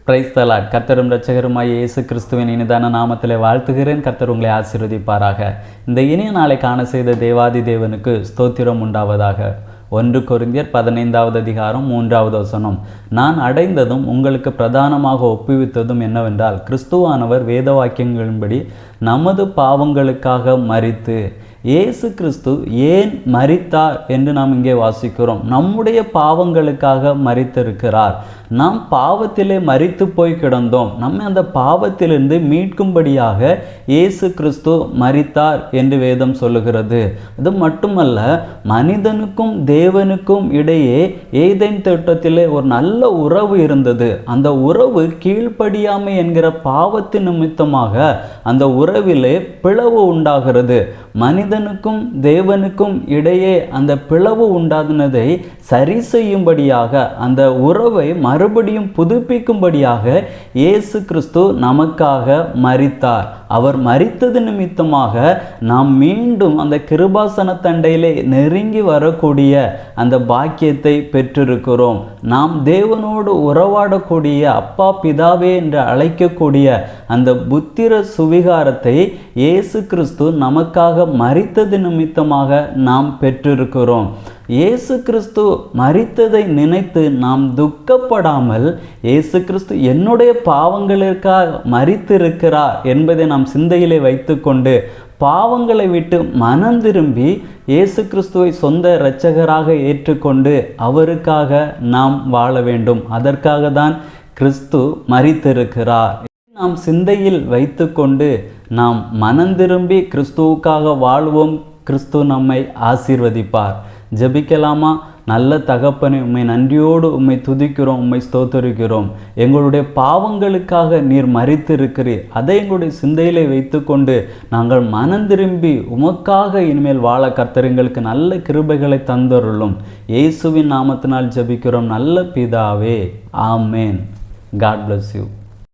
Praise the Lord. கர்த்தரும் இரட்சகருமாகிய இயேசு கிறிஸ்துவின் இனிதான நாமத்திலே வாழ்த்துகிறேன். கர்த்தர் உங்களை ஆசீர்வதிப்பாராக. இந்த இனிய நாளை காண செய்த தேவாதி தேவனுக்கு ஸ்தோத்திரம் உண்டாவதாக. 1 கொரிந்தியர் 15வது அதிகாரம் 3வது வசனம். நான் அடைந்ததும் உங்களுக்கு பிரதானமாக ஒப்புவித்ததும் என்னவென்றால், கிறிஸ்துவானவர் வேத வாக்கியங்களின்படி நமது பாவங்களுக்காக மரித்து. இயேசு கிறிஸ்து ஏன் மரித்தார் என்று நாம் இங்கே வாசிக்கிறோம். நம்முடைய பாவங்களுக்காக மரித்திருக்கிறார். நாம் பாவத்திலே மரித்து போய் கிடந்தோம். நம்மை அந்த பாவத்திலிருந்து மீட்கும்படியாக இயேசு கிறிஸ்து மரித்தார் என்று வேதம் சொல்லுகிறது. அது மட்டுமல்ல, மனிதனுக்கும் தேவனுக்கும் இடையே ஏதேன் தோட்டத்திலே ஒரு நல்ல உறவு இருந்தது. அந்த உறவு கீழ்ப்படியாமை என்கிற பாவத்தின் நிமித்தமாக அந்த உறவிலே பிளவு உண்டாகிறது. மனிதனுக்கும் தேவனுக்கும் இடையே அந்த பிளவு உண்டானதை சரி செய்யும்படியாக, அந்த உறவை மறுபடியும் புதுப்பிக்கும்படியாக இயேசு கிறிஸ்து நமக்காக மரித்தார். அவர் மரித்தது நிமித்தமாக நாம் மீண்டும் அந்த கிருபாசன தண்டையிலே நெருங்கி வரக்கூடிய அந்த பாக்கியத்தை பெற்றிருக்கிறோம். நாம் தேவனோடு உறவாடக்கூடிய அப்பா பிதாவே என்று அழைக்கக்கூடிய அந்த புத்திர சுவிகாரத்தை இயேசு கிறிஸ்து நமக்காக மரித்தது நிமித்தமாக நாம் பெற்றிருக்கிறோம். இயேசு கிறிஸ்து மரித்ததை நினைத்து நாம் துக்கப்படாமல், இயேசு கிறிஸ்து என்னுடைய பாவங்களுக்காக மரித்திருக்கிறார் என்பதை நாம் சிந்தையிலே வைத்துக்கொண்டு பாவங்களை விட்டு மனம் திரும்பி இயேசு கிறிஸ்துவை சொந்த இரட்சகராக ஏற்றுக்கொண்டு அவருக்காக நாம் வாழ வேண்டும். அதற்காக தான் கிறிஸ்து மரித்திருக்கிறார். நாம் சிந்தையில் வைத்துக்கொண்டு நாம் மனம் திரும்பி கிறிஸ்துவுக்காக வாழ்வோம். கிறிஸ்து நம்மை ஆசீர்வதிப்பார். ஜெபிக்கலாமா? நல்ல தகப்பனே, உம்மை நன்றியோடு உம்மை துதிக்கிறோம், உம்மை ஸ்தோத்தரிக்கிறோம். எங்களுடைய பாவங்களுக்காக நீர் மரித்திருக்கிறீர். அதை எங்களுடைய சிந்தையிலே வைத்துக்கொண்டு நாங்கள் மனம் திரும்பி உமக்காக இனிமேல் வாழ கர்த்தர் எங்களுக்கு நல்ல கிருபைகளை தந்தருளும். இயேசுவின் நாமத்தினால் ஜெபிக்கிறோம் நல்ல பிதாவே. ஆமேன். God bless you.